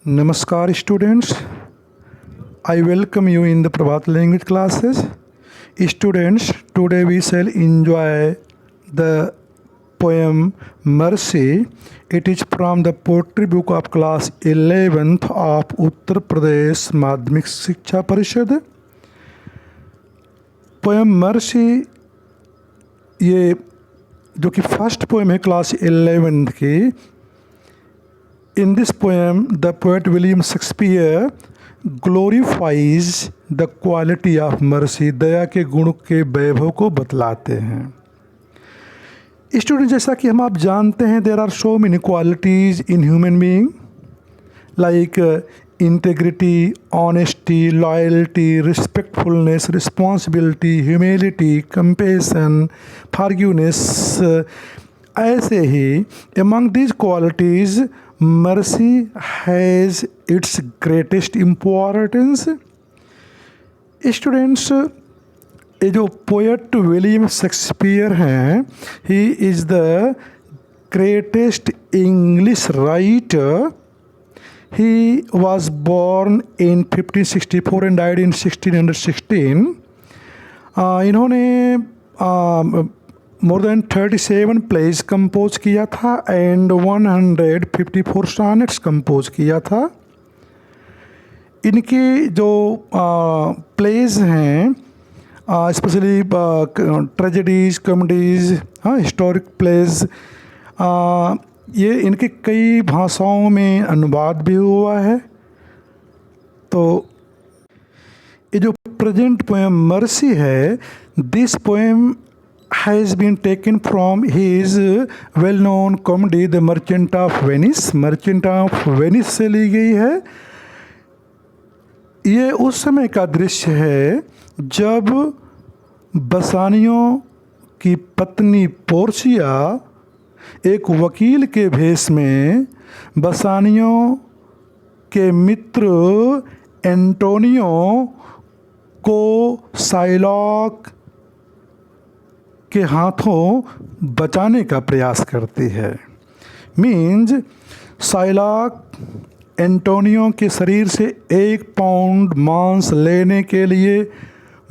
Namaskar students, I welcome you in the Prabhat language classes. Students, today we shall enjoy the poem Mercy. It is from the poetry book of class 11th of Uttar Pradesh Madhyamik Shiksha Parishad. Poem mercy ये जो कि first poem है class 11th की. In this poem, the poet William Shakespeare glorifies the quality of mercy. दया के गुण के वैभव को बतलाते हैं. स्टूडेंट, जैसा कि हम आप जानते हैं, there are so many qualities in human being like integrity, honesty, loyalty, respectfulness, responsibility, humility, compassion, forgiveness. ऐसे ही among these qualities mercy has its greatest importance. Students, ये जो पोएट विलियम शेक्सपियर हैं, he is the greatest English writer. He was born in 1564 and died in 1616. इन्होंने more than 37 plays compose किया था and 154 sonnets compose किया था. इनकी जो प्लेज हैं, specially tragedies, comedies, historic plays, ये इनके कई भाषाओं में अनुवाद भी हुआ है. तो ये जो प्रेजेंट पोएम मर्सी है, this poem has been taken from his well-known comedy The Merchant of Venice. Merchant of Venice से ली गई है. ये उस समय का दृश्य है जब बसानियों की पत्नी पोर्सिया एक वकील के भेष में बसानियों के मित्र एंटोनियो को साइलॉक के हाथों बचाने का प्रयास करती है. मीन्स साइलॉक एंटोनियो के शरीर से 1 पाउंड मांस लेने के लिए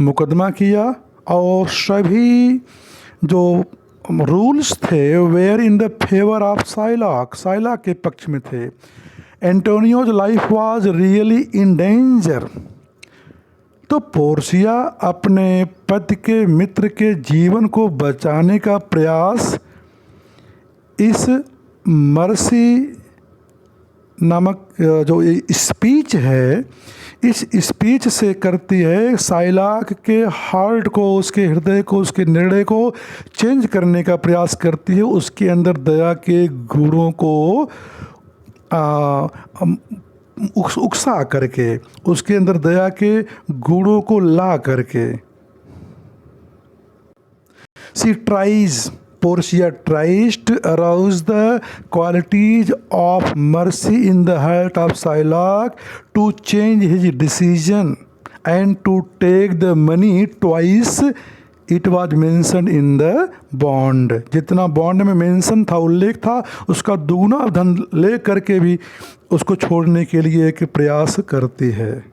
मुकदमा किया और सभी जो रूल्स थे were in the favour of Shylock के पक्ष में थे. Antonio's life was really in danger. तो पोर्सिया अपने पति के मित्र के जीवन को बचाने का प्रयास इस मर्सी नामक जो स्पीच है, इस स्पीच से करती है. साइलॉक के हार्ट को, उसके हृदय को, उसके निर्णय को चेंज करने का प्रयास करती है. उसके अंदर दया के गुणों को उकसा करके, उसके अंदर दया के गुणों को ला करके. Portia tries to arouse the qualities of mercy in the heart of Shylock to change his decision and to take the money twice it was mentioned in the bond. जितना बॉन्ड में मेंशन था, उल्लेख था, उसका दुगुना धन ले करके भी उसको छोड़ने के लिए एक प्रयास करती है.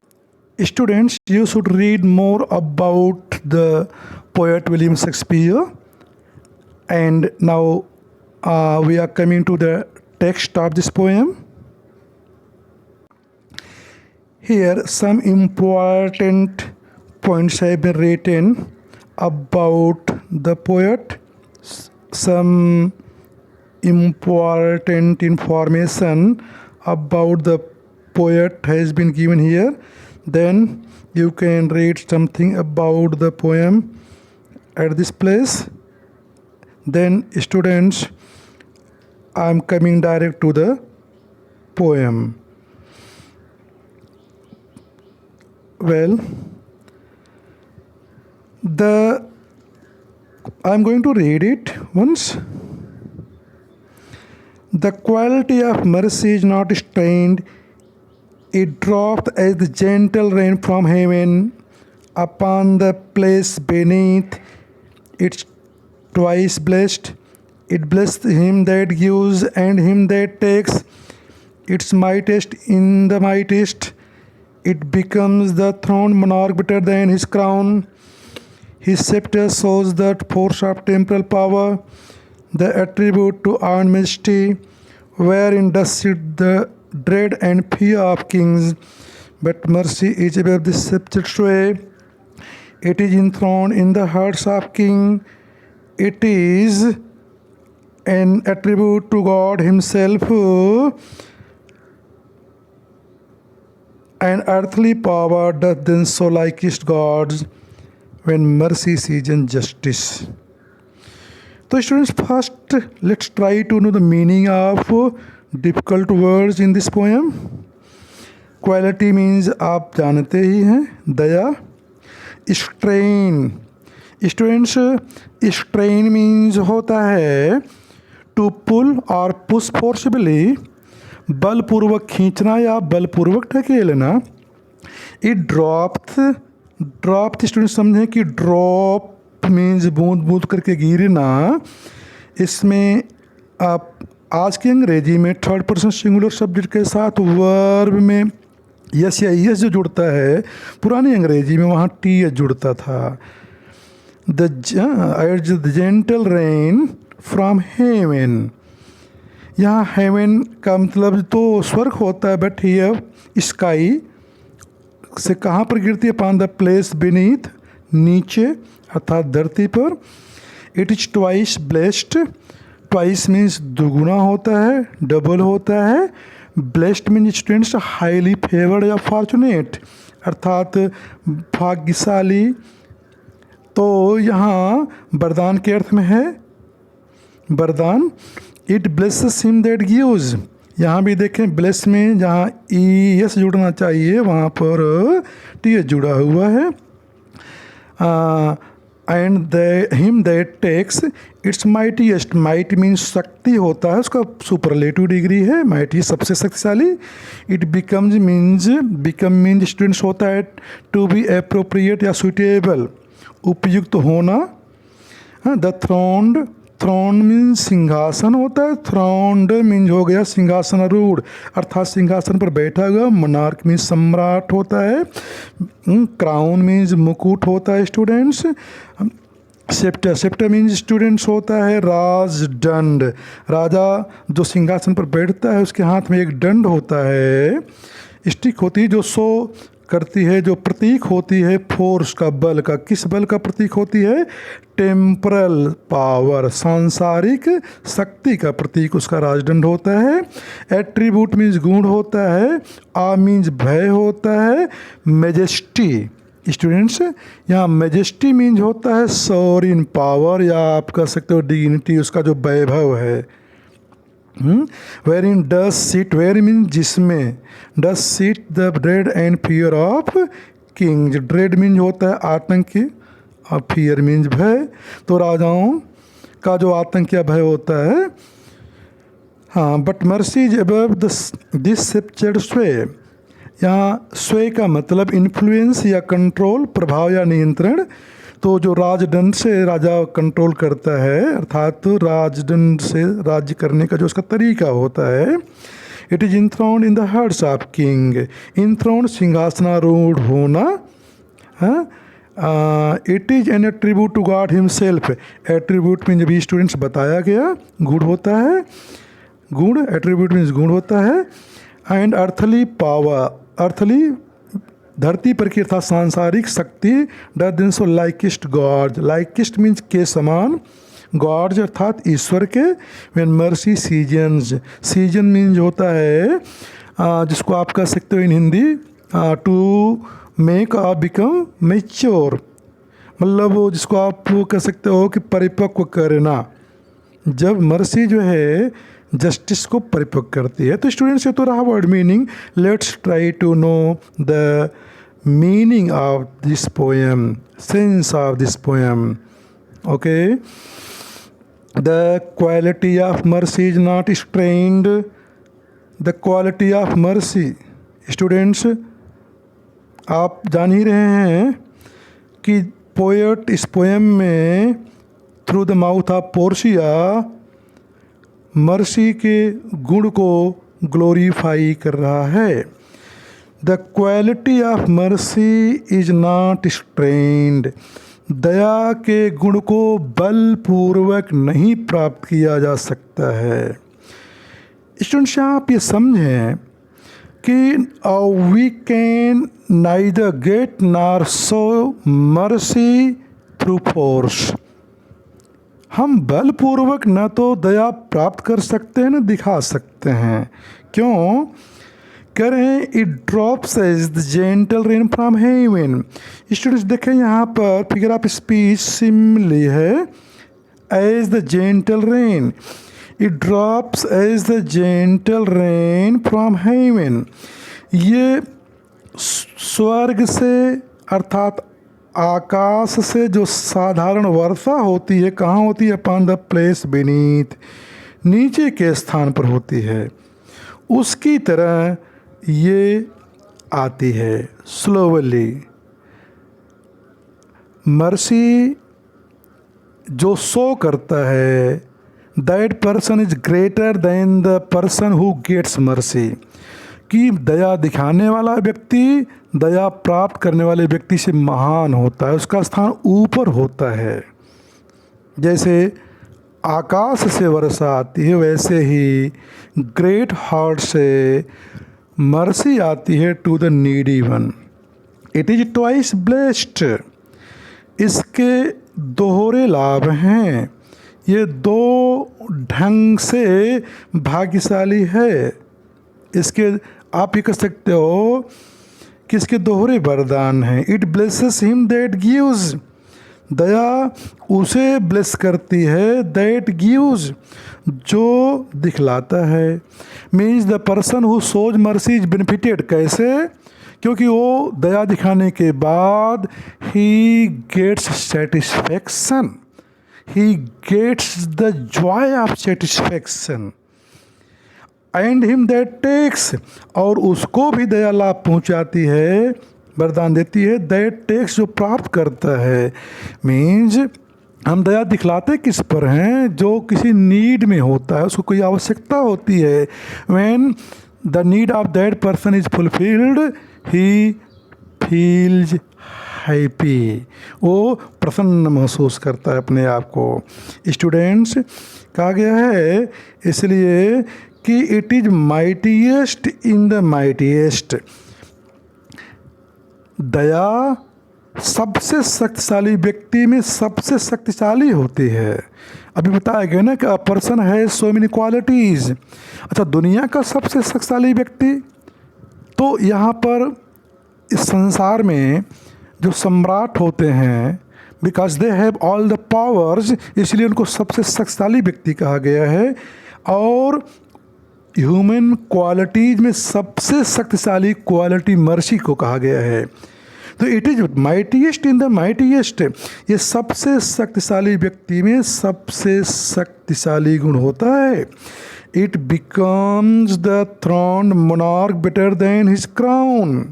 Students, you should read more about the poet William Shakespeare. And now we are coming to the text of this poem. Here some important points have been written about the poet. Some important information about the poet has been given here. Then you can read something about the poem at this place. Then students, I am coming direct to the poem. Well, I am going to read it once. The quality of mercy is not strained. It dropped as the gentle rain from heaven upon the place beneath. It's twice blessed. It blessed him that gives and him that takes. its mightiest in the mightiest. It becomes the throned monarch better than his crown. His scepter shows the force of temporal power, the attribute to iron majesty, wherein does sit the dread and fear of kings. But mercy is above the sceptred sway. It is enthroned in the hearts of kings. It is an attribute to God Himself, and earthly power doth then so likest gods when mercy sees justice. So students, first let's try to know the meaning of difficult words in this poem. Quality means आप जानते ही हैं, दया. Strain, students strain means होता है to pull और push forcibly, बलपूर्वक खींचना या बलपूर्वक ढकेलना. इट ड्रॉप्थ स्टूडेंट समझें कि ड्रॉप मीन्स बूंद बूंद करके गिरना. इसमें आप आज की अंग्रेजी में थर्ड पर्सन सिंगुलर सब्जेक्ट के साथ वर्ब में यस या यस जो जुड़ता है, पुरानी अंग्रेजी में वहाँ टी एच जुड़ता था. The gentle rain from haven, यहाँ हेवन का मतलब तो स्वर्ग होता है, बट हियर स्काई से कहाँ पर गिरती है? अपॉन द प्लेस बीनीथ, नीचे अर्थात धरती पर. It is twice blessed, twice means दुगुना होता है, डबल होता है. Blessed means students highly favoured या फॉर्चुनेट, अर्थात भाग्यशाली. तो यहाँ वरदान के अर्थ में है वरदान. It blesses him that gives, यहाँ भी देखें ब्लेस में जहाँ ई एस जुड़ना चाहिए वहाँ पर टी एस जुड़ा हुआ है. And him that takes its mightiest, might means शक्ति होता है, उसका सुपरलेटिव डिग्री है, माइटी सबसे शक्तिशाली. It becomes means, become means students होता है टू बी एप्रोप्रिएट या सुटेबल, उपयुक्त होना. द थ्रोन्ड, थ्रोन मीन्स सिंहासन होता है, थ्रोन्ड मीन्स हो गया सिंहासन रूढ़, अर्थात सिंहासन पर बैठा हुआ. मोनार्क मीन्स सम्राट होता है. क्राउन मीन्स मुकुट होता है students. Sceptre, sceptre means students होता है राजदंड, राजा जो सिंहासन पर बैठता है उसके हाथ में एक दंड होता है, स्टिक होती है जो शो करती है, जो प्रतीक होती है फोर्स का, बल का. किस बल का प्रतीक होती है? टेम्परल पावर, सांसारिक शक्ति का प्रतीक उसका राजदंड होता है. एट्रीब्यूट मीन्स गुण होता है. आ मीन्स भय होता है. मेजेस्टी स्टूडेंट्स, यहाँ मेजेस्टी मीन्स होता है सोवरेन पावर, या आप कह सकते हो डिग्निटी, उसका जो वैभव है. Where in doth sit, where means जिसमें, doth sit the dread and fear of kings. Dread means होता है आतंक और फियर मीन्स भय. तो राजाओं का जो आतंक या भय होता है. हाँ, but mercy is above this sceptred sway, यहाँ स्वे का मतलब इन्फ्लुएंस या कंट्रोल, प्रभाव या नियंत्रण. तो जो राजदंड से राजा कंट्रोल करता है, अर्थात राजदंड से राज्य करने का जो उसका तरीका होता है. It is enthroned in the hearts of king, enthroned सिंहासनारूढ़ होना. It is an attribute to God himself, attribute means भी स्टूडेंट्स बताया गया, गुण होता है, गुण, एट्रीब्यूट मीन्स गुण होता है. एंड अर्थली पावर, अर्थली धरती पर की अर्थात सांसारिक शक्ति. Doth then show likest God, likest means के समान, गॉड्स अर्थात ईश्वर के. When mercy seasons, season means होता है जिसको आप कह सकते हो in Hindi to make uh become mature, मतलब वो जिसको आप कह सकते हो कि परिपक्व करना. जब मर्सी जो है जस्टिस को परिपक्व करती है. तो स्टूडेंट्स, ये तो रहा word meaning. Let's try to know the meaning of this poem, sense of this poem. Okay, the quality of mercy is not strained. The quality of mercy, students आप जान ही रहे हैं कि पोएट इस पोएम में through the mouth of Portia mercy के गुण को ग्लोरीफाई कर रहा है। The quality of mercy is not strained. दया के गुण को बलपूर्वक नहीं प्राप्त किया जा सकता है। स्टूडेंट्स, आप ये समझें कि we can neither get nor show mercy through force. हम बलपूर्वक न तो दया प्राप्त कर सकते हैं न दिखा सकते हैं। क्यों? कह रहे हैं it drops as the gentle rain from heaven. Students देखें यहाँ पर फिगर ऑफ स्पीच सिमिली है as the gentle rain. It drops as the gentle rain from heaven. ये स्वर्ग से अर्थात आकाश से जो साधारण वर्षा होती है, कहाँ होती है? अपॉन द प्लेस बीनीथ, नीचे के स्थान पर होती है। उसकी तरह ये आती है स्लोवली। मर्सी जो शो करता है, that person is greater than the person who gets mercy. कि दया दिखाने वाला व्यक्ति दया प्राप्त करने वाले व्यक्ति से महान होता है, उसका स्थान ऊपर होता है। जैसे आकाश से वर्षा आती है, वैसे ही ग्रेट हार्ट से मर्सी आती है to the needy one. It is twice blessed. इसके दोहरे लाभ हैं। ये दो ढंग से भाग्यशाली है। इसके आप ये कह सकते हो कि इसके दोहरे वरदान हैं। It blesses him that gives. दया उसे ब्लेस करती है दैट गिव्स, जो दिखलाता है। Means the person who shows mercy is benefited. कैसे? क्योंकि वो दया दिखाने के बाद ही gets satisfaction, he gets the joy of satisfaction. And him that takes, और उसको भी दया लाभ पहुंचाती है, वरदान देती है। दैट टेक्स, जो प्राप्त करता है। मीन्स हम दया दिखलाते किस पर हैं? जो किसी नीड में होता है, उसको कोई आवश्यकता होती है। When the need of that person is fulfilled he feels happy. वो प्रसन्न महसूस करता है अपने आप को। स्टूडेंट्स, कहा गया है इसलिए कि it is mightiest in the mightiest. दया सबसे शक्तिशाली व्यक्ति में सबसे शक्तिशाली होती है। अभी बताया गया ना कि अ पर्सन है सो मेनी क्वालिटीज़। अच्छा, दुनिया का सबसे शक्तिशाली व्यक्ति, तो यहाँ पर इस संसार में जो सम्राट होते हैं, because they have all the powers, इसलिए उनको सबसे शक्तिशाली व्यक्ति कहा गया है। और ह्यूमन क्वालिटीज़ में सबसे शक्तिशाली क्वालिटी मर्सी को कहा गया है। तो it is mightiest in the mightiest. ये सबसे शक्तिशाली व्यक्ति में सबसे शक्तिशाली गुण होता है। It becomes the throne monarch better than his crown.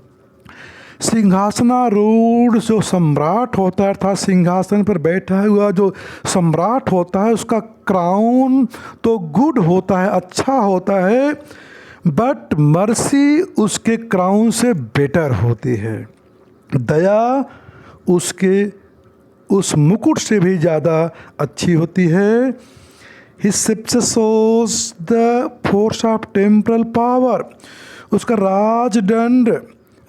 सिंहासनारूढ़ जो सम्राट होता है, अर्थात सिंहासन पर बैठा हुआ जो सम्राट होता है, उसका क्राउन तो गुड होता है, अच्छा होता है, बट मर्सी उसके क्राउन से बेटर होती है। दया उसके उस मुकुट से भी ज़्यादा अच्छी होती है। He shows the force of temporal power. उसका राजदंड,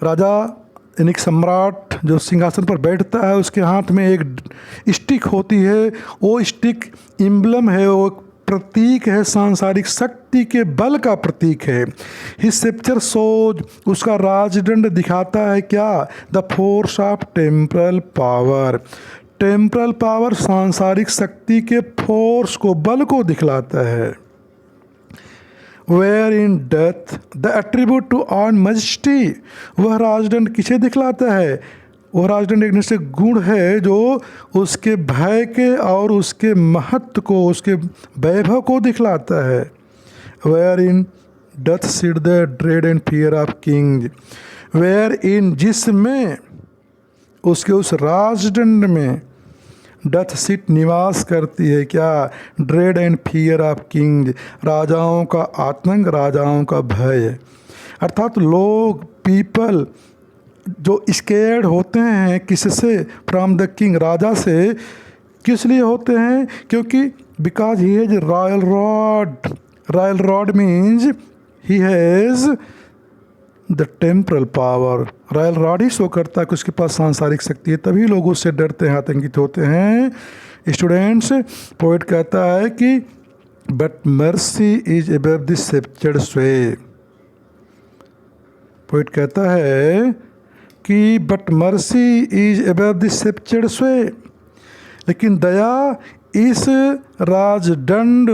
राजा यानी सम्राट जो सिंहासन पर बैठता है, उसके हाथ में एक स्टिक होती है। वो स्टिक इम्बलम है, वो प्रतीक है, सांसारिक शक्ति के बल का प्रतीक है। हिज स्केप्चर शोज, उसका राजदंड दिखाता है क्या? The force of temporal power. Temporal power सांसारिक शक्ति के फोर्स को, बल को दिखलाता है। Where in death the attribute to on majesty. वह राजदंड किसे दिखलाता है? वह राजदंड एक निश्चित गुण है जो उसके भय के और उसके महत्व को, उसके वैभव को दिखलाता है। Where in doth sit the dread and fear of king. Where in, जिसमें, उसके उस राजदंड में डथ सिट निवास करती है क्या, dread and fear of king, राजाओं का आतंक, राजाओं का भय। अर्थात लोग, पीपल जो स्केर्ड होते हैं किससे, फ्रॉम द किंग, राजा से, किस लिए होते हैं, क्योंकि because he has royal rod. Royal rod means he has the temporal power. Royal rod he show करता है कि उसके पास सांसारिक शक्ति है, तभी लोग उससे डरते हैं, आतंकित होते हैं। स्टूडेंट्स, पोएट कहता है कि but mercy is above the sceptred sway. Poet कहता है कि but mercy is above the sceptred sway, लेकिन दया इस राजदंड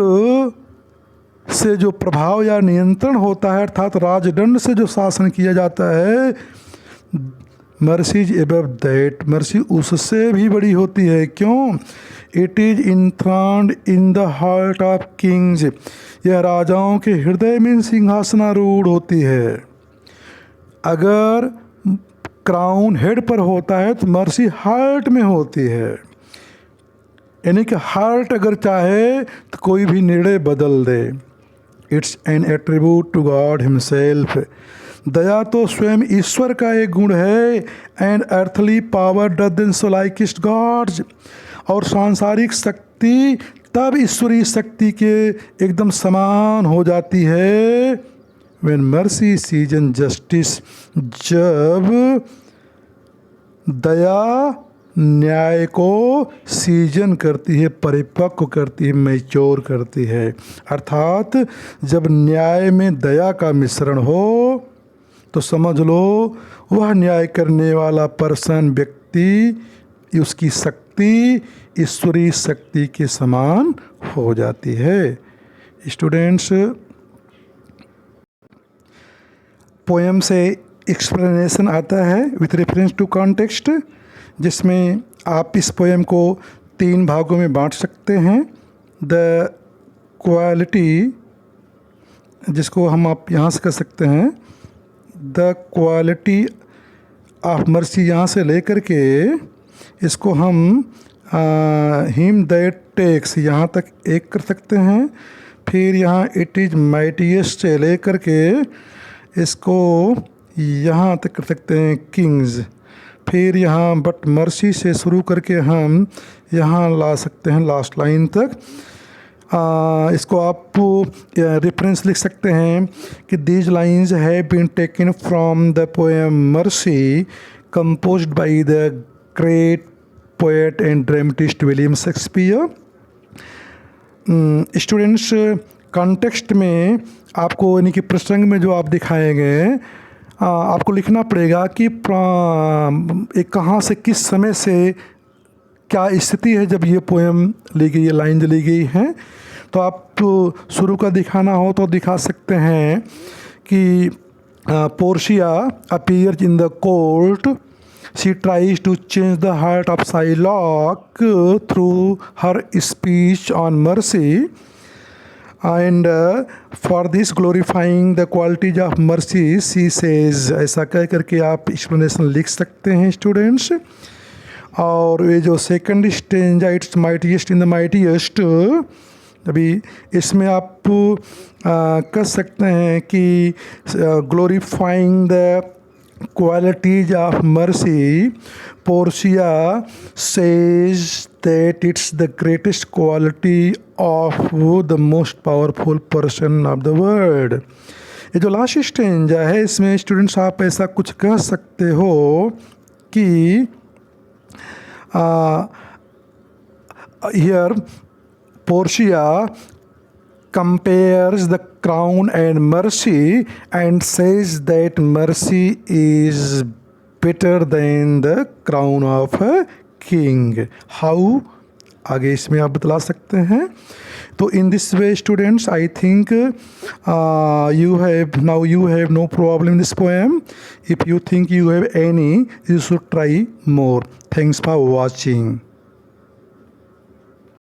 से जो प्रभाव या नियंत्रण होता है, अर्थात राजदंड से जो शासन किया जाता है, mercy is above that, mercy उससे भी बड़ी होती है। क्यों? It is enthroned in the heart of kings, यह राजाओं के हृदय में सिंहासनारूढ़ होती है। अगर क्राउन हेड पर होता है तो मर्सी हार्ट में होती है, यानी कि हार्ट अगर चाहे तो कोई भी निर्णय बदल दे। It's an attribute to God himself, दया तो स्वयं ईश्वर का एक गुण है। And earthly power doesn't so likest God's, और सांसारिक शक्ति तब ईश्वरीय शक्ति के एकदम समान हो जाती है। व्हेन मर्सी सीजन जस्टिस, जब दया न्याय को सीजन करती है, परिपक्व करती है, मैच्योर करती है। अर्थात जब न्याय में दया का मिश्रण हो तो समझ लो वह न्याय करने वाला पर्सन, व्यक्ति, उसकी शक्ति ईश्वरीय शक्ति के समान हो जाती है। स्टूडेंट्स, पोएम से एक्सप्लेनेशन आता है विथ रेफरेंस टू कॉन्टेक्स्ट, जिसमें आप इस पोएम को 3 भागों में बांट सकते हैं। द क्वालिटी, जिसको हम आप यहाँ से कर सकते हैं, द क्वालिटी ऑफ मर्सी, यहाँ से लेकर के इसको हम हिम दैट टेक्स यहाँ तक एक कर सकते हैं। फिर यहाँ इट इज़ माइटीएस्ट से लेकर के इसको यहाँ तक कर सकते हैं किंग्स। फिर यहाँ बट मर्सी से शुरू करके हम यहाँ ला सकते हैं लास्ट लाइन तक। इसको आप रेफरेंस लिख सकते हैं कि these lines have been taken from the poem mercy composed by the great poet and dramatist William Shakespeare. Students, context में आपको यानी कि प्रसंग में जो आप दिखाए गए आपको लिखना पड़ेगा कि एक कहाँ से, किस समय से, क्या स्थिति है जब ये पोएम ली गई, ये लाइन ली गई है। तो आप शुरू का दिखाना हो तो दिखा सकते हैं कि Portia appears in the court, she tries to change the heart of Shylock through her speech on mercy, and for this glorifying the qualities of mercy she says, ऐसा कह करके आप एक्सप्लेनेशन लिख सकते हैं स्टूडेंट्स। और ये जो second stanza, it's mightiest in the mightiest, अभी इसमें आप कह सकते हैं कि glorifying the qualities of mercy, Portia says that it's the greatest quality of the most powerful person of the world. ये जो लास्ट स्टेंजा है इसमें स्टूडेंट्स आप ऐसा कुछ कह सकते हो कि here Portia compares the crown and mercy and says that mercy is better than the crown of a king. How? आगे इसमें आप बतला सकते हैं। तो in this way students, I think you have no problem in this poem. If you think you have any, you should try more. Thanks for watching.